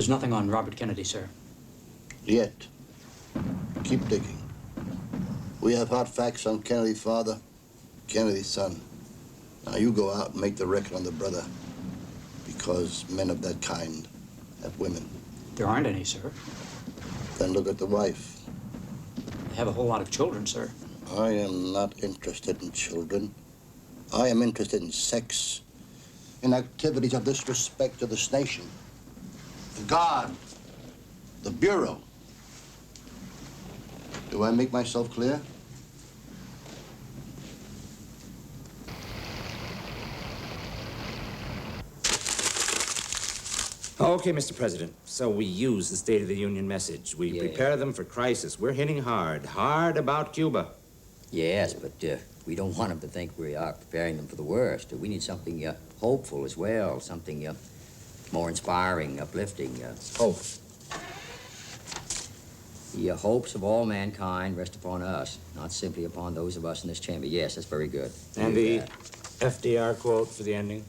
There's nothing on Robert Kennedy, sir. Yet. Keep digging. We have hard facts on Kennedy's father, Kennedy's son. Now you go out and make the record on the brother, because men of that kind have women. There aren't any, sir. Then look at the wife. They have a whole lot of children, sir. I am not interested in children. I am interested in sex, in activities of disrespect to this nation. The Guard, the Bureau. Do I make myself clear? Okay, Mr. President. So we use the State of the Union message. We prepare them for crisis. We're hitting hard about Cuba. Yes, but we don't want them to think we are preparing them for the worst. We need something hopeful as well, something more inspiring, uplifting. Hope. The hopes of all mankind rest upon us, not simply upon those of us in this chamber. Yes, that's very good. And the FDR quote for the ending?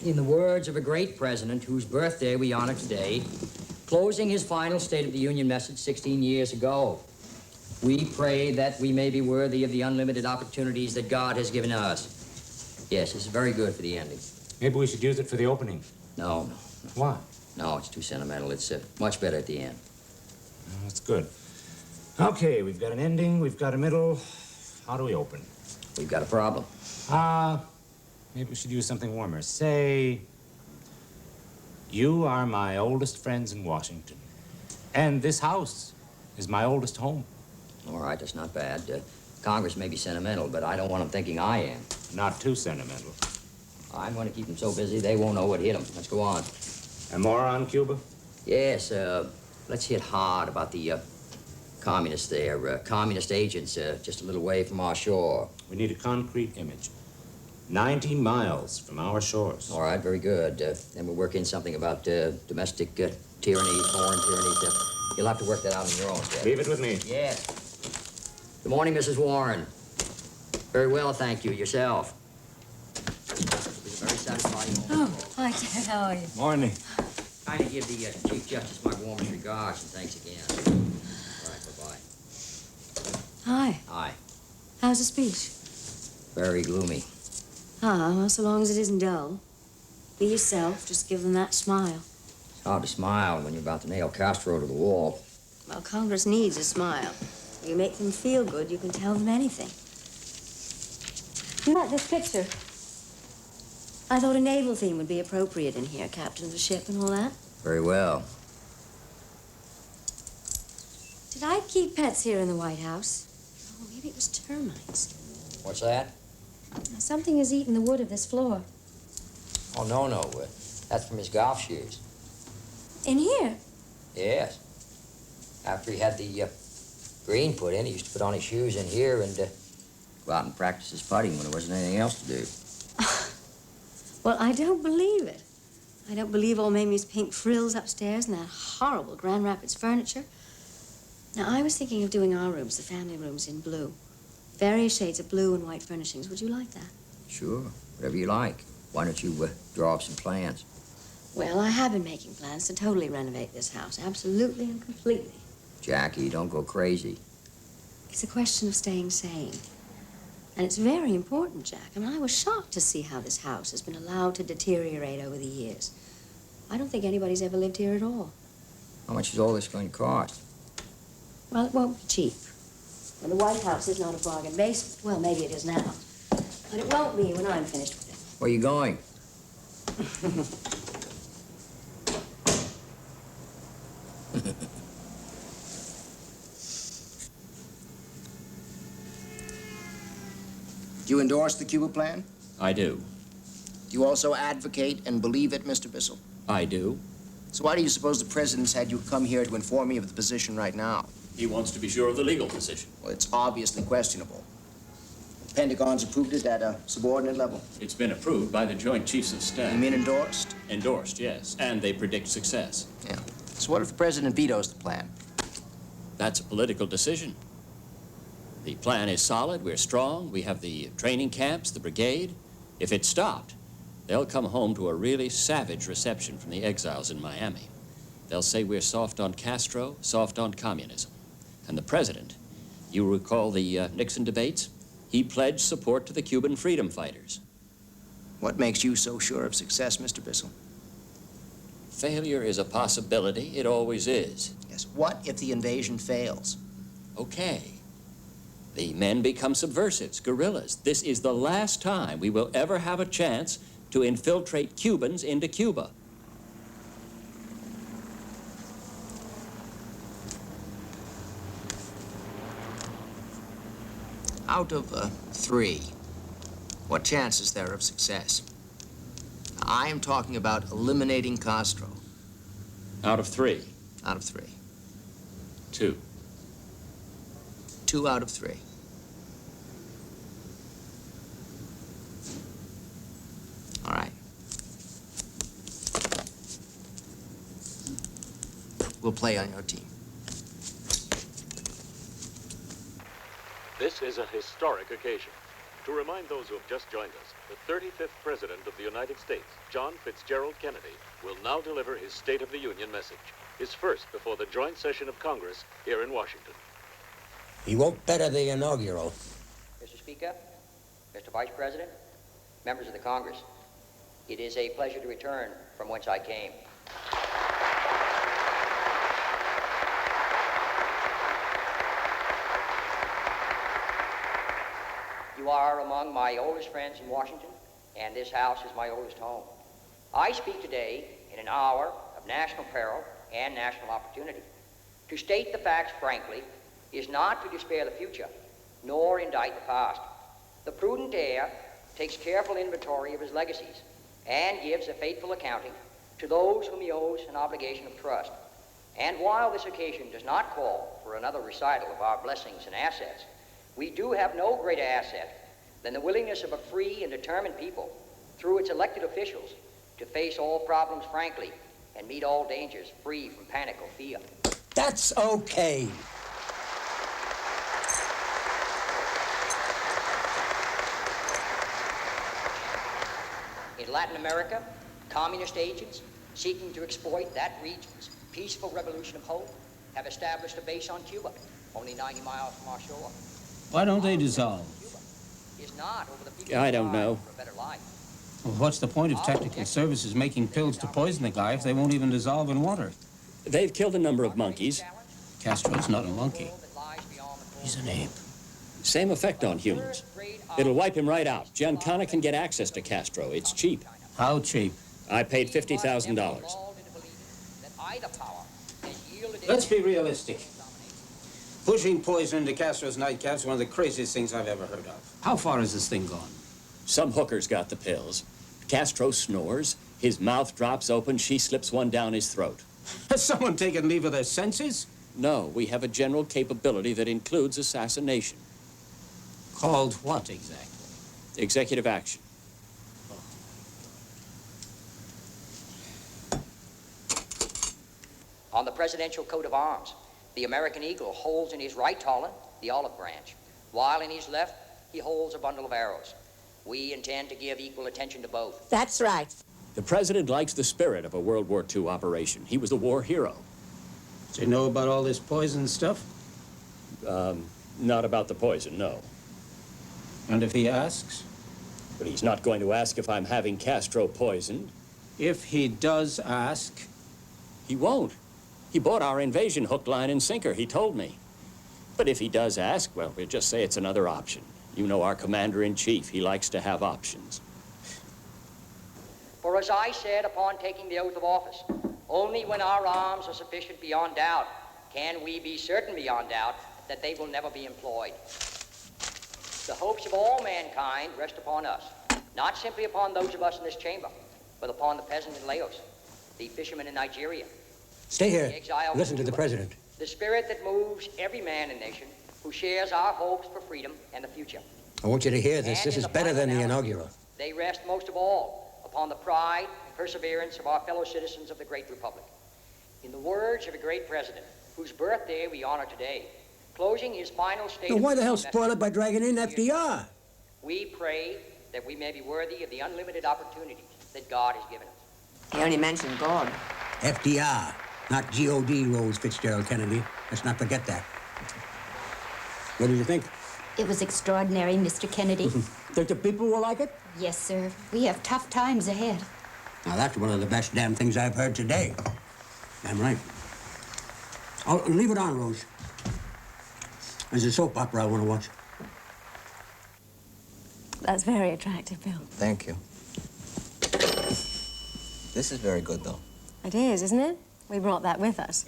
In the words of a great president whose birthday we honor today, closing his final State of the Union message 16 years ago, we pray that we may be worthy of the unlimited opportunities that God has given us. Yes, this is very good for the ending. Maybe we should use it for the opening. No. Why? No, it's too sentimental. It's much better at the end. Oh, that's good. Okay, we've got an ending, we've got a middle. How do we open? We've got a problem. Maybe we should use something warmer. Say, you are my oldest friends in Washington, and this house is my oldest home. All right, that's not bad. Congress may be sentimental, but I don't want them thinking I am. Not too sentimental. I'm going to keep them so busy they won't know what hit them. Let's go on. And more on Cuba? Yes, let's hit hard about the communists there. Communist agents just a little way from our shore. We need a concrete image. 90 miles from our shores. All right, very good. Then we'll work in something about domestic tyranny, foreign tyranny. You'll have to work that out on your own, Dad. Leave it with me. Yes. Good morning, Mrs. Warren. Very well, thank you. Yourself? Very satisfying. Oh, hi, Dad. How are you? Morning. Kindly give the Chief Justice my warmest regards and thanks again. All right, bye-bye. Hi. Hi. How's the speech? Very gloomy. Ah, well, so long as it isn't dull. Be yourself. Just give them that smile. It's hard to smile when you're about to nail Castro to the wall. Well, Congress needs a smile. If you make them feel good, you can tell them anything. You like this picture? I thought a naval theme would be appropriate in here, captain of the ship and all that. Very well. Did I keep pets here in the White House? Oh, maybe it was termites. What's that? Now, something has eaten the wood of this floor. Oh, no. That's from his golf shoes. In here? Yes. After he had the green put in, he used to put on his shoes in here and go out and practice his putting when there wasn't anything else to do. Well, I don't believe it. I don't believe old Mamie's pink frills upstairs and that horrible Grand Rapids furniture. Now, I was thinking of doing our rooms, the family rooms, in blue. Various shades of blue and white furnishings. Would you like that? Sure, whatever you like. Why don't you draw up some plans? Well, I have been making plans to totally renovate this house, absolutely and completely. Jackie, don't go crazy. It's a question of staying sane. And it's very important, Jack. I mean, I was shocked to see how this house has been allowed to deteriorate over the years. I don't think anybody's ever lived here at all. How much is all this going to cost? Well, it won't be cheap. And the White House is not a bargain basement. Well, maybe it is now. But it won't be when I'm finished with it. Where are you going? Do you endorse the Cuba plan? I do. Do you also advocate and believe it, Mr. Bissell? I do. So why do you suppose the president's had you come here to inform me of the position right now? He wants to be sure of the legal position. Well, it's obviously questionable. The Pentagon's approved it at a subordinate level. It's been approved by the Joint Chiefs of Staff. You mean endorsed? Endorsed, yes. And they predict success. Yeah. So what if the president vetoes the plan? That's a political decision. The plan is solid, we're strong, we have the training camps, the brigade. If it's stopped, They'll come home to a really savage reception from the exiles in Miami. They'll say we're soft on Castro, soft on communism. And the president, you recall the Nixon debates? He pledged support to the Cuban freedom fighters. What makes you so sure of success, Mr. Bissell? Failure is a possibility. It always is. Yes. What if the invasion fails? Okay. The men become subversives, guerrillas. This is the last time we will ever have a chance to infiltrate Cubans into Cuba. Out of 3, what chance is there of success? I am talking about eliminating Castro. Out of 3. Out of 3. 2. 2 out of 3. All right. We'll play on your team. This is a historic occasion. To remind those who have just joined us, the 35th President of the United States, John Fitzgerald Kennedy, will now deliver his State of the Union message, his first before the joint session of Congress here in Washington. He won't better the inaugural. Mr. Speaker, Mr. Vice President, members of the Congress, it is a pleasure to return from whence I came. You are among my oldest friends in Washington, and this house is my oldest home. I speak today in an hour of national peril and national opportunity. To state the facts frankly is not to despair the future, nor indict the past. The prudent heir takes careful inventory of his legacies and gives a faithful accounting to those whom he owes an obligation of trust. And while this occasion does not call for another recital of our blessings and assets, we do have no greater asset than the willingness of a free and determined people, through its elected officials, to face all problems frankly and meet all dangers free from panic or fear. That's okay. In Latin America, communist agents seeking to exploit that region's peaceful revolution of hope have established a base on Cuba, only 90 miles from our shore. Why don't they dissolve? Is not over the people's I don't know. for a better life. Well, what's the point of technical services making pills to poison the guy if they won't even dissolve in water? They've killed a number of monkeys. Castro's not a monkey. He's an ape. Same effect on humans. It'll wipe him right out. Giancana can get access to Castro. It's cheap. How cheap? I paid $50,000. Let's be realistic. Pushing poison into Castro's nightcap's one of the craziest things I've ever heard of. How far has this thing gone? Some hookers got the pills. Castro snores. His mouth drops open. She slips one down his throat. Has someone taken leave of their senses? No, we have a general capability that includes assassination. Called what exactly? Executive action. On the presidential coat of arms, the American eagle holds in his right talon the olive branch, while in his left he holds a bundle of arrows. We intend to give equal attention to both. That's right. The president likes the spirit of a World War II operation. He was a war hero. Does he know about all this poison stuff? Not about the poison, no. And if he asks? But he's not going to ask if I'm having Castro poisoned. If he does ask? He won't. He bought our invasion hook, line, and sinker, he told me. But if he does ask, well, we'll just say it's another option. You know our commander-in-chief, he likes to have options. For as I said upon taking the oath of office, only when our arms are sufficient beyond doubt can we be certain beyond doubt that they will never be employed. The hopes of all mankind rest upon us, not simply upon those of us in this chamber, but upon the peasant in Laos, the fisherman in Nigeria. Stay here. The exile Listen to in the Cuba. president. The spirit that moves every man and nation who shares our hopes for freedom and the future. I want you to hear this. And This in is the better final than the analysis, inaugural. They rest most of all upon the pride and perseverance of our fellow citizens of the great republic. In the words of a great president, whose birthday we honor today, closing his final state. Then why the hell of spoil it by dragging in FDR? We pray that we may be worthy of the unlimited opportunities that God has given us. He only mentioned God. FDR, not G.O.D. Rose Fitzgerald Kennedy. Let's not forget that. What did you think? It was extraordinary, Mr. Kennedy. Think the people will like it? Yes, sir. We have tough times ahead. Now, that's one of the best damn things I've heard today. Damn right. Oh, leave it on, Rose. There's a soap opera I want to watch. That's very attractive, Bill. Thank you. This is very good, though. It is, isn't it? We brought that with us.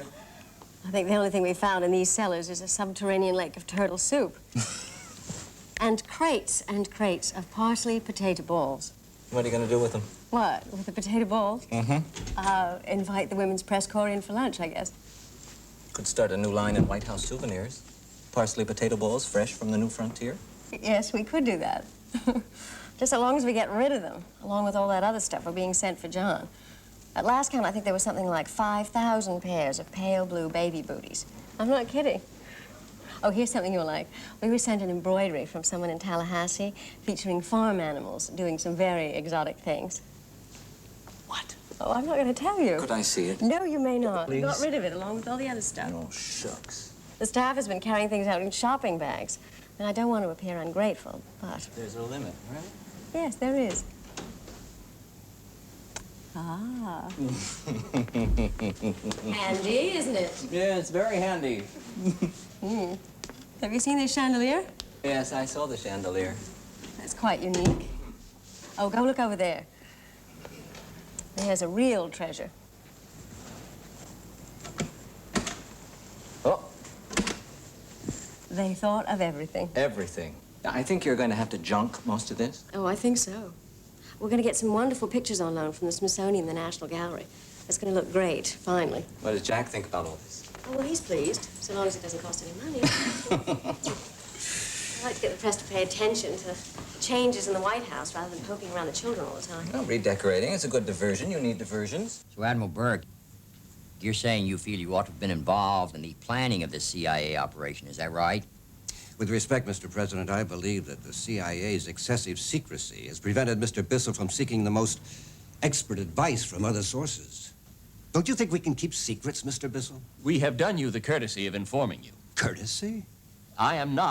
I think the only thing we found in these cellars is a subterranean lake of turtle soup. And crates of parsley potato balls. What are you going to do with them? What, with the potato balls? Mm-hmm. Invite the women's press corps in for lunch, I guess. Could start a new line in White House souvenirs. Parsley potato balls, fresh from the new frontier. Yes, we could do that. Just as long as we get rid of them, along with all that other stuff we're being sent for John. At last count, I think there was something like 5,000 pairs of pale blue baby booties. I'm not kidding. Oh, here's something you'll like. We were sent an embroidery from someone in Tallahassee featuring farm animals doing some very exotic things. What? Oh, I'm not going to tell you. Could I see it? No, you may not. Please? We got rid of it along with all the other stuff. Oh, shucks. The staff has been carrying things out in shopping bags. And I don't want to appear ungrateful, but... There's a limit, right? Yes, there is. Ah. Handy, isn't it? Yeah, it's very handy. Have you seen this chandelier? Yes, I saw the chandelier. That's quite unique. Oh, go look over there. There's a real treasure. Oh. They thought of everything. Everything. I think you're going to have to junk most of this. Oh, I think so. We're going to get some wonderful pictures on loan from the Smithsonian and the National Gallery. It's going to look great, finally. What does Jack think about all this? Oh, well, he's pleased, so long as it doesn't cost any money. I like to get the press to pay attention to changes in the White House rather than poking around the children all the time. Well, redecorating is a good diversion. You need diversions. So, Admiral Burke, you're saying you feel you ought to have been involved in the planning of this CIA operation, is that right? With respect, Mr. President, I believe that the CIA's excessive secrecy has prevented Mr. Bissell from seeking the most expert advice from other sources. Don't you think we can keep secrets, Mr. Bissell? We have done you the courtesy of informing you. Courtesy? I am not